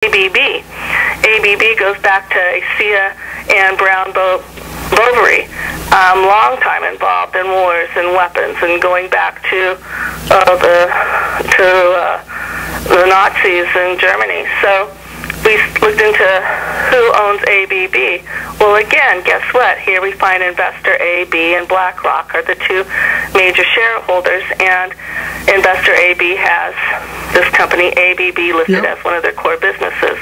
ABB. ABB goes back to Asia and Brown Bovary. Long time involved in wars and weapons, and going back to the Nazis in Germany. So we looked into who owns ABB. Well, again, guess what? Here we find Investor AB and BlackRock are the two major shareholders, and Investor AB has this company ABB listed as one of their core businesses.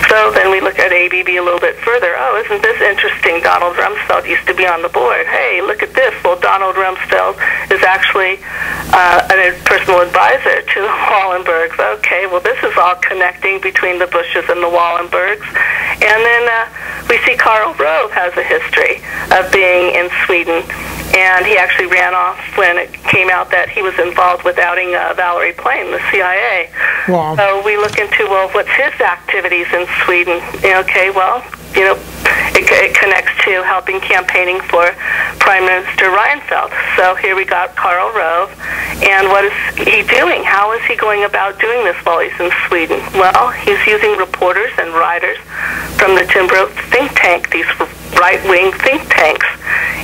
So then we look at ABB a little bit further. Oh, isn't this interesting? Donald Rumsfeld used to be on the board. Hey, look at this. Well, Donald Rumsfeld is actually a personal advisor to the Wallenbergs. Okay, well, this is all connecting between the Bushes and the Wallenbergs. And then we see Karl Rove has a history of being in Sweden, and he actually ran off when it came out that he was involved with outing Valerie Plame, the CIA. Wow. So we look into, well, what's his activities in Sweden? Okay, well, it connects to helping campaigning for Prime Minister Reinfeldt. So here we got Karl Rove, and what is he doing? How is he going about doing this while he's in Sweden? Well, he's using reporters and writers from the Timbro think tank, these right-wing think tanks.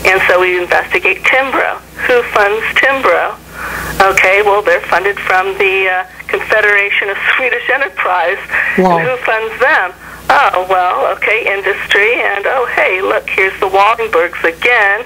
And so we investigate Timbro. Who funds Timbro? Okay, well, they're funded from the Confederation of Swedish Enterprise. Wow. And who funds them? Oh, well, okay, industry, and oh, hey, look, here's the Wallenbergs again.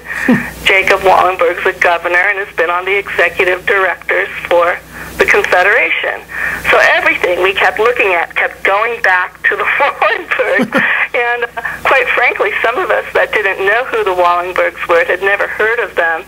Jacob Wallenberg's a governor and has been on the executive directors for the Confederation. So everything we kept looking at kept going back to the Wallenbergs. And quite frankly, some of us that didn't know who the Wallenbergs were, had never heard of them,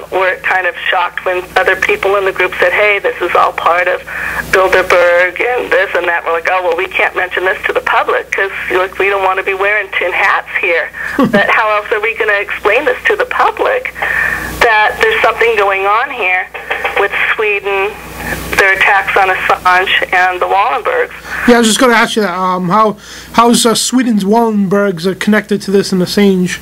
were kind of shocked when other people in the group said, hey, this is all part of Bilderberg and this and that. We're like, oh, well, we can't mention this to the public because we don't want to be wearing tin hats here. But how else are we going to explain this to the public that there's something going on here with Sweden, their attacks on Assange, and the Wallenbergs? Yeah, I was just going to ask you that. How's Sweden's Wallenbergs connected to this and Assange?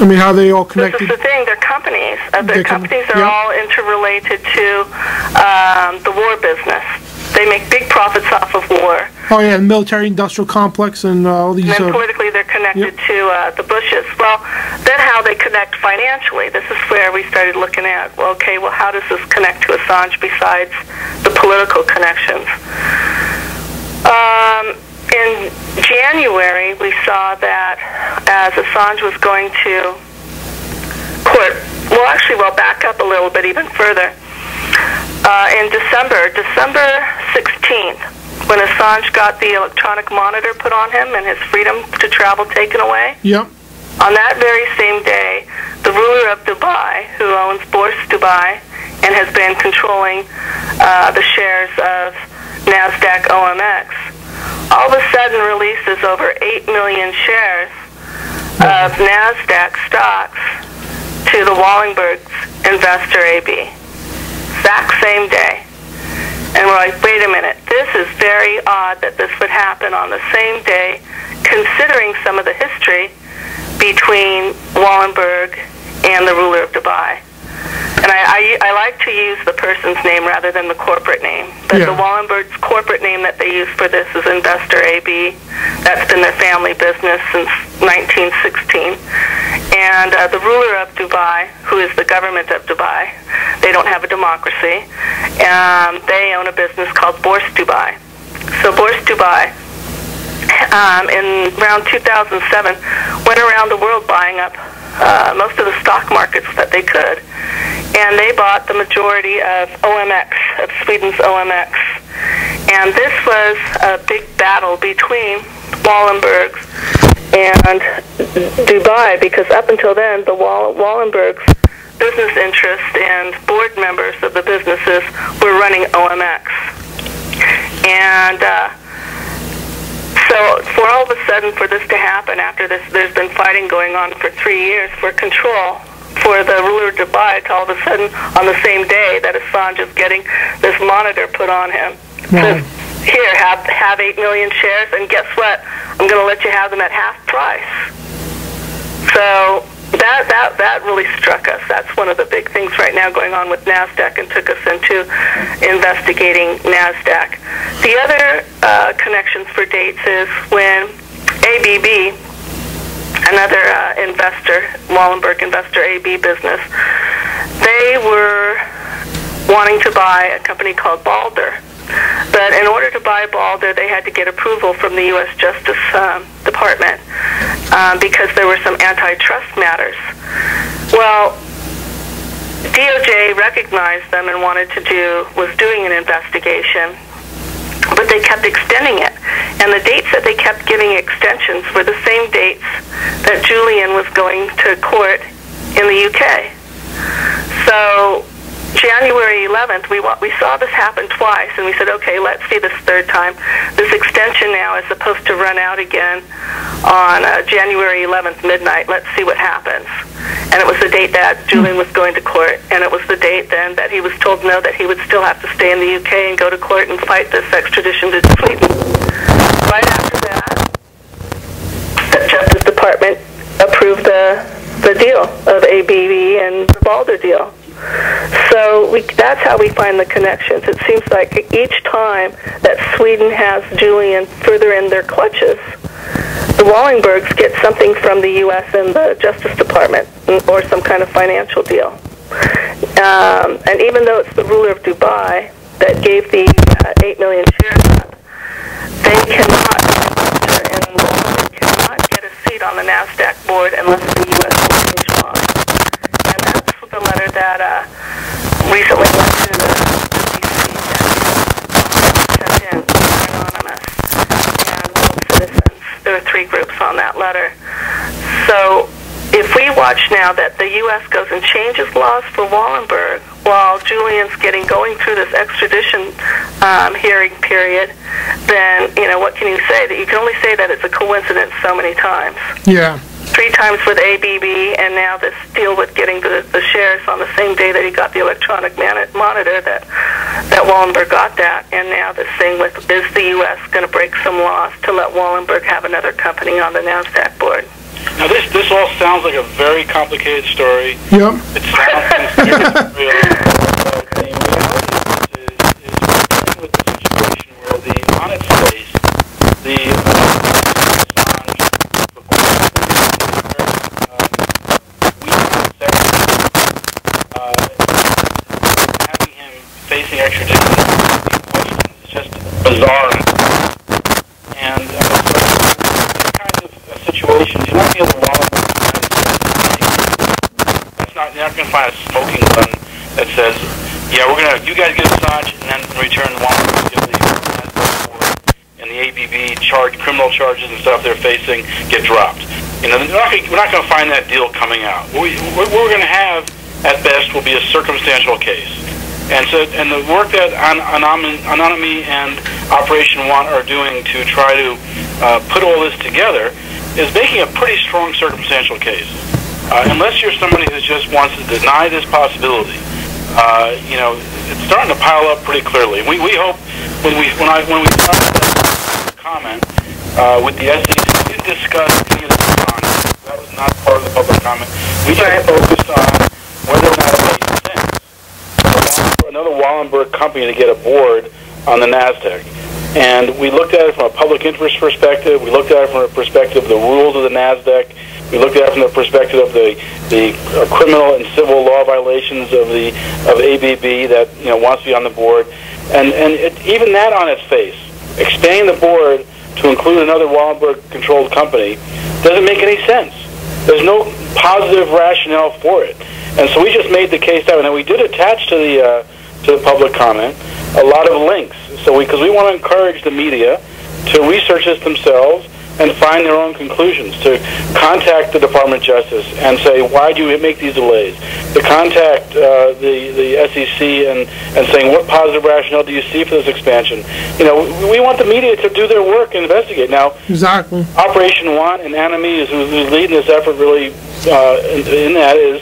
I mean, how are they all connected? This is the thing. They're companies. Their companies are all interrelated to the war business. They make big profits off of war. Oh, yeah, military-industrial complex and all these... And then politically they're connected to the Bushes. Well, then how they connect financially. This is where we started looking at, well, okay, well, how does this connect to Assange besides the political connections? In January, we saw that as Assange was going to court, well, actually, we'll back up a little bit even further. In December 16th, when Assange got the electronic monitor put on him and his freedom to travel taken away, on that very same day, the ruler of Dubai, who owns Bourse Dubai and has been controlling the shares of NASDAQ OMX, all of a sudden releases over 8 million shares of NASDAQ stocks to the Wallenberg's Investor AB. Exact same day. And we're like, wait a minute, this is very odd that this would happen on the same day, considering some of the history between Wallenberg and the ruler of Dubai. And I like to use the person's name rather than the corporate name. But the Wallenberg's corporate name that they use for this is Investor AB. That's been their family business since 1916. And the ruler of Dubai, who is the government of Dubai, they don't have a democracy. They own a business called Bourse Dubai. So Bourse Dubai, in around 2007, went around the world buying up most of the stock markets that they could. And they bought the majority of OMX, of Sweden's OMX. And this was a big battle between Wallenberg and Dubai, because up until then, the Wallenberg's business interests and board members of the businesses were running OMX. And so for all of a sudden, for this to happen, after this, there's been fighting going on for 3 years for control, for the ruler of Dubai to all of a sudden, on the same day that Assange is getting this monitor put on him, says, here, have 8 million shares, and guess what? I'm going to let you have them at half price. So that really struck us. That's one of the big things right now going on with NASDAQ and took us into investigating NASDAQ. The other connections for dates is when ABB, another investor, Wallenberg investor, AB business, they were wanting to buy a company called Balder. But in order to buy Balder, they had to get approval from the U.S. Justice Department because there were some antitrust matters. Well, DOJ recognized them and was doing an investigation, but they kept extending it. And the dates that they kept giving extensions were the same dates that Julian was going to court in the UK. So January 11th, we saw this happen twice, and we said, okay, let's see this third time. This extension now is supposed to run out again on January 11th midnight. Let's see what happens. And it was the date that Julian was going to court, and it was the date then that he was told no, that he would still have to stay in the UK and go to court and fight this extradition to Sweden. Right after that, the Justice Department approved the deal of ABB and the Balder deal. So that's how we find the connections. It seems like each time that Sweden has Julian further in their clutches, the Wallenbergs get something from the U.S. and the Justice Department or some kind of financial deal. And even though it's the ruler of Dubai that gave the 8 million shares up, they cannot get a seat on the NASDAQ board unless the U.S. will change laws. And that's the letter that recently went to the D.C. that sent in, anonymous, and world citizens. There were 3 groups on that letter. So if we watch now that the U.S. goes and changes laws for Wallenberg while Julian's going through this extradition hearing period, then, what can you say? That you can only say that it's a coincidence so many times. Yeah. 3 times with ABB, and now this deal with getting the shares on the same day that he got the electronic monitor that Wallenberg got that, and now this thing with, is the U.S. going to break some laws to let Wallenberg have another company on the NASDAQ board? Now this all sounds like a very complicated story. Yep. It sounds real. But the reality is we're dealing with a situation where on its face, the facing extradition questions is just bizarre. And so this kind of a situation, you're not going to Wallenberg you're not going to find a smoking gun that says, yeah, you guys get Asajj, and then in return Wallenberg give the NASDAQ board and the ABB criminal charges and stuff they're facing get dropped. We're not going to find that deal coming out. What we're going to have at best will be a circumstantial case. And the work that Anonymity and Operation Want are doing to try to put all this together is making a pretty strong circumstantial case. Unless you're somebody who just wants to deny this possibility, it's starting to pile up pretty clearly. We hope when we started the comment with the SEC, we didn't discuss any of the comments. That was not part of the public comment. We just focused on whether or not it made sense for another Wallenberg company to get a board on the NASDAQ. And we looked at it from a public interest perspective. We looked at it from a perspective of the rules of the NASDAQ. We looked at it from the perspective of the criminal and civil law violations of ABB that wants to be on the board. And even that on its face, expanding the board to include another Wallenberg-controlled company doesn't make any sense. There's no positive rationale for it. And so we just made the case that way. Now, we did attach to the public comment a lot of links. So because we want to encourage the media to research this themselves and find their own conclusions, to contact the Department of Justice and say, why do you make these delays? To contact the SEC and saying, what positive rationale do you see for this expansion? We want the media to do their work and investigate. Now, exactly. Operation Want and Anonymity, who's leading this effort really in that, is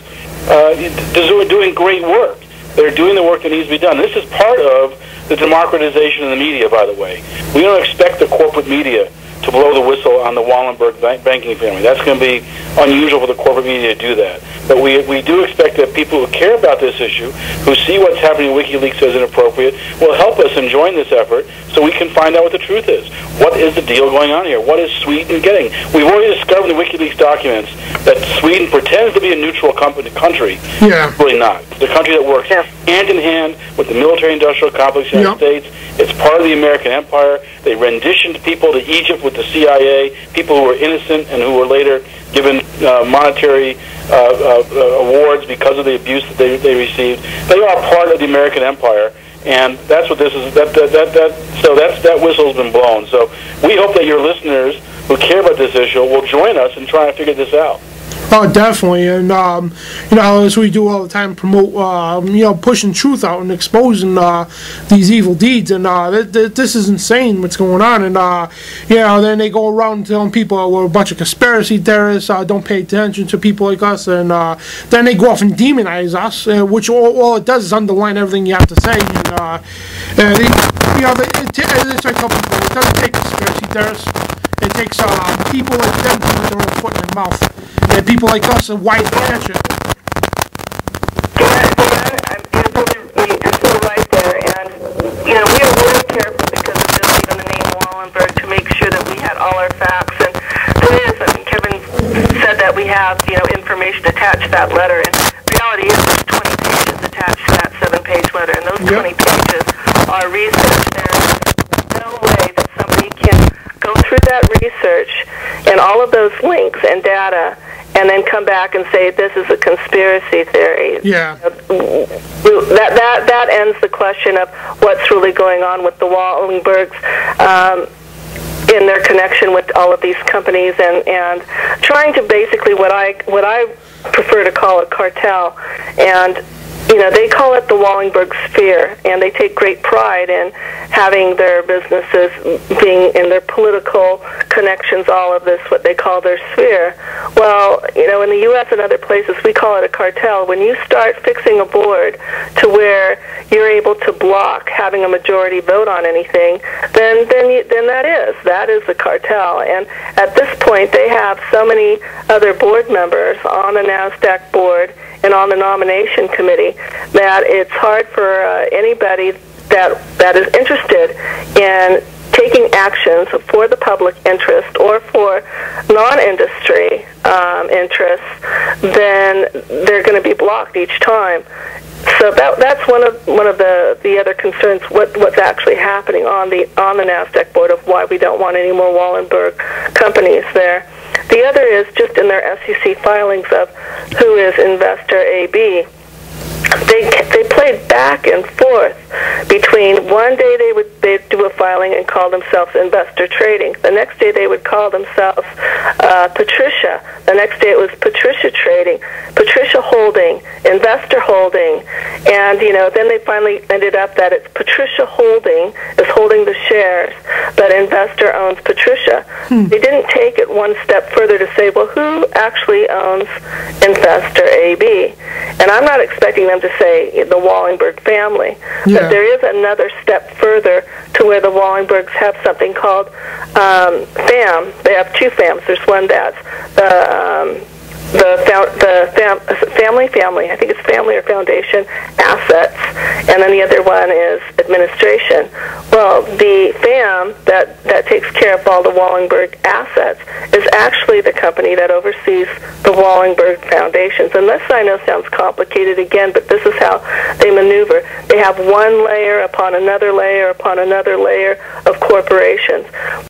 doing great work. They're doing the work that needs to be done. This is part of the democratization of the media, by the way. We don't expect the corporate media to blow the whistle on the Wallenberg banking family. That's going to be unusual for the corporate media to do that. But we do expect that people who care about this issue, who see what's happening in WikiLeaks as inappropriate, will help us and join this effort so we can find out what the truth is. What is the deal going on here? What is Sweden getting? We've already discovered in the WikiLeaks documents that Sweden pretends to be a neutral country. Yeah. It's really not. It's a country that works hand in hand with the military-industrial complex in the United States. It's part of the American empire. They renditioned people to Egypt with the CIA, people who were innocent and who were later given monetary awards because of the abuse that they received. They are part of the American empire, and that's what this is. That whistle's been blown. So we hope that your listeners who care about this issue will join us in trying to figure this out. Oh, definitely, and as we do all the time, promote, pushing truth out and exposing these evil deeds, and this is insane what's going on, and then they go around telling people we're a bunch of conspiracy theorists, don't pay attention to people like us, and then they go off and demonize us, which all it does is underline everything you have to say, and it's like a couple people, it doesn't take conspiracy theorists. It takes people like them to put their own foot in their mouth. And people like us are wide attention. You're absolutely right there. And, we are really careful because of this, even the name Wallenberg, to make sure that we had all our facts. And there is, Kevin said that we have, information attached to that letter. And reality is there's 20 pages attached to that 7-page letter. And those 20 pages are research. There's no way that somebody can go through that research and all of those links and data and then come back and say this is a conspiracy theory. Yeah. That ends the question of what's really going on with the Wallenbergs in their connection with all of these companies and trying to basically what I prefer to call a cartel. And they call it the Wallenberg sphere, and they take great pride in having their businesses being in their political connections, all of this, what they call their sphere. Well, in the U.S. and other places, we call it a cartel. When you start fixing a board to where you're able to block having a majority vote on anything, then that is a cartel. And at this point, they have so many other board members on the NASDAQ board and on the nomination committee that it's hard for anybody that is interested in taking actions for the public interest or for non-industry interests, then they're going to be blocked each time. So that's one of the other concerns. What's actually happening on the NASDAQ board of why we don't want any more Wallenberg companies there. The other is just in their SEC filings of who is Investor AB. They played back and forth between one day they'd do a filing and call themselves Investor Trading. The next day they would call themselves Patricia. The next day it was Patricia Trading, Patricia Holding, Investor Holding, and then they finally ended up that it's Patricia Holding is holding the shares, but Investor owns Patricia. They didn't take it one step further to say, well, who actually owns Investor AB? And I'm not expecting them to say the Wallenberg family, but there is another step further to where the Wallenbergs have something called FAM. They have two FAMs. There's one that's family, I think it's family or foundation assets, and then the other one is administration. Well, the FAM that takes care of all the Wallenberg assets is actually the company that oversees the Wallenberg foundations. And this I know sounds complicated again, but this is how they maneuver. They have one layer upon another layer upon another layer of corporations.